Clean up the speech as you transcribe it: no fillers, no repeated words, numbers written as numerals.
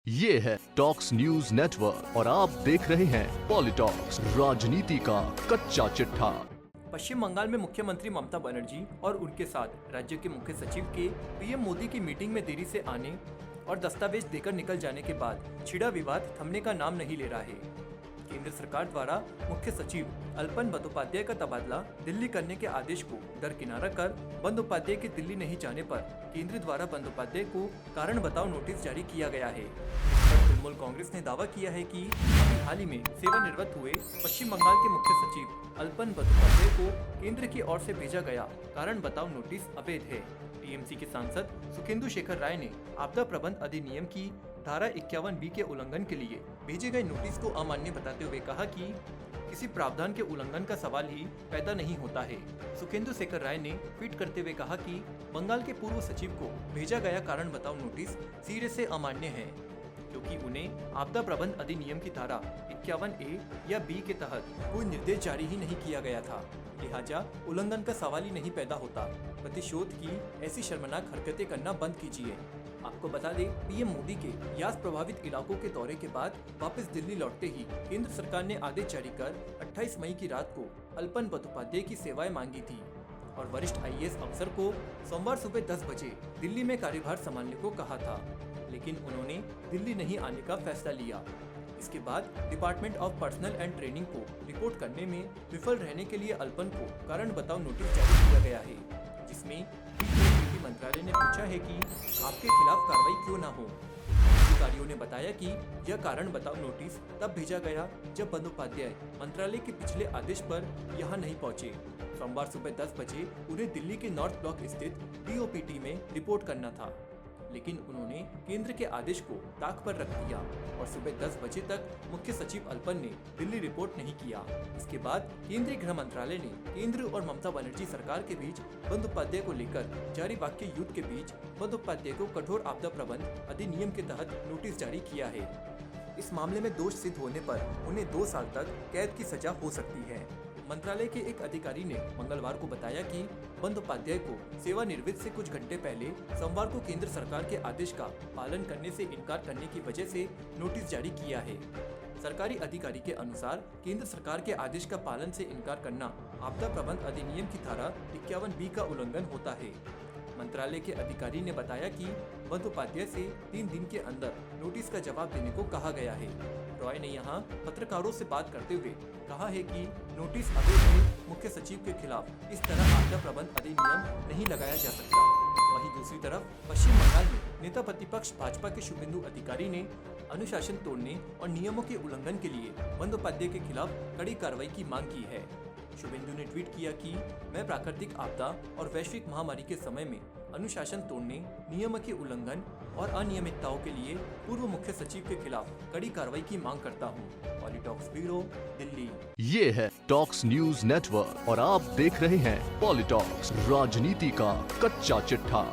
ये है talks news network और आप देख रहे हैं पॉलिटॉक्स, राजनीति का कच्चा चिट्ठा। पश्चिम बंगाल में मुख्यमंत्री ममता बनर्जी और उनके साथ राज्य के मुख्य सचिव के पीएम मोदी की मीटिंग में देरी से आने और दस्तावेज देकर निकल जाने के बाद छिड़ा विवाद थमने का नाम नहीं ले रहा है। केंद्र सरकार द्वारा मुख्य सचिव अल्पन बंदोपाध्याय का तबादला दिल्ली करने के आदेश को दरकिनारा कर बंदोपाध्याय के दिल्ली नहीं जाने पर केंद्र द्वारा बंदोपाध्याय को कारण बताओ नोटिस जारी किया गया है। तृणमूल कांग्रेस ने दावा किया है कि हाल ही में सेवानिवृत्त हुए पश्चिम बंगाल के मुख्य सचिव अल्पन बंदोपाध्याय को केंद्र की ओर से भेजा गया कारण बताओ नोटिस अवैध है। टीएमसी के सांसद सुखेंदु शेखर राय ने आपदा प्रबंध अधिनियम की धारा 51B के उल्लंघन के लिए भेजे गए नोटिस को अमान्य बताते हुए कहा कि किसी प्रावधान के उल्लंघन का सवाल ही पैदा नहीं होता है। सुखेंदु शेखर राय ने ट्वीट करते हुए कहा कि बंगाल के पूर्व सचिव को भेजा गया कारण बताओ नोटिस सिरे से अमान्य है, क्योंकि उन्हें आपदा प्रबंध अधिनियम की धारा 51A या B के तहत कोई निर्देश जारी ही नहीं किया गया था, लिहाजा उल्लंघन का सवाल ही नहीं पैदा होता। प्रतिशोध की ऐसी शर्मनाक हरकतें करना बंद कीजिए। आपको बता दें, पीएम मोदी के यास प्रभावित इलाकों के दौरे के बाद वापस दिल्ली लौटते ही केंद्र सरकार ने आदेश जारी कर 28 मई की रात को अल्पन बंदोपाध्याय की सेवाएं मांगी थी और वरिष्ठ आईएएस अफसर को सोमवार सुबह 10 बजे दिल्ली में कार्यभार संभालने को कहा था, लेकिन उन्होंने दिल्ली नहीं आने का फैसला लिया। इसके बाद department of personal and training को रिपोर्ट करने में विफल रहने के लिए अल्पन को कारण बताओ नोटिस जारी किया गया है, जिसमें मंत्रालय ने पूछा है कि आपके खिलाफ कार्रवाई क्यों ना हो। अधिकारियों ने बताया कि यह कारण बताओ नोटिस तब भेजा गया जब बंदोपाध्याय मंत्रालय के पिछले आदेश पर यहां नहीं पहुंचे। सोमवार सुबह 10 बजे उन्हें दिल्ली के नॉर्थ ब्लॉक स्थित DOPT में रिपोर्ट करना था, लेकिन उन्होंने केंद्र के आदेश को ताक पर रख दिया और सुबह 10 बजे तक मुख्य सचिव अल्पन ने दिल्ली रिपोर्ट नहीं किया। इसके बाद केंद्रीय गृह मंत्रालय ने केंद्र और ममता बनर्जी सरकार के बीच बंदोपाध्याय को लेकर जारी वाक्य युद्ध के बीच बंदोपाध्याय को कठोर आपदा प्रबंध अधिनियम के तहत नोटिस जारी किया है। इस मामले में दोष सिद्ध होने पर उन्हें 2 साल तक कैद की सजा हो सकती है। मंत्रालय के एक अधिकारी ने मंगलवार को बताया कि बंदोपाध्याय को सेवानिवृत्त से कुछ घंटे पहले सोमवार को केंद्र सरकार के आदेश का पालन करने से इनकार करने की वजह से नोटिस जारी किया है। सरकारी अधिकारी के अनुसार केंद्र सरकार के आदेश का पालन से इनकार करना आपदा प्रबंध अधिनियम की धारा 51B का उल्लंघन होता है। मंत्रालय के अधिकारी ने बताया कि बंदोपाध्याय से 3 दिन के अंदर नोटिस का जवाब देने को कहा गया है। रॉय ने यहां पत्रकारों से बात करते हुए कहा है कि नोटिस अवैध है, मुख्य सचिव के खिलाफ इस तरह आपदा प्रबंध अधिनियम नहीं लगाया जा सकता। वहीं दूसरी तरफ पश्चिम बंगाल में नेता प्रतिपक्ष भाजपा के शुभेंदु अधिकारी ने अनुशासन तोड़ने और नियमों के उल्लंघन के लिए बंदोपाध्याय के खिलाफ कड़ी कार्रवाई की मांग की है। शुभेंदु ने ट्वीट किया कि मैं प्राकृतिक आपदा और वैश्विक महामारी के समय में अनुशासन तोड़ने, नियम के उल्लंघन और अनियमितताओं के लिए पूर्व मुख्य सचिव के खिलाफ कड़ी कार्रवाई की मांग करता हूं। पॉलिटॉक्स ब्यूरो, दिल्ली। ये है टॉक्स न्यूज नेटवर्क और आप देख रहे हैं पॉलिटॉक्स, राजनीति का कच्चा चिट्ठा।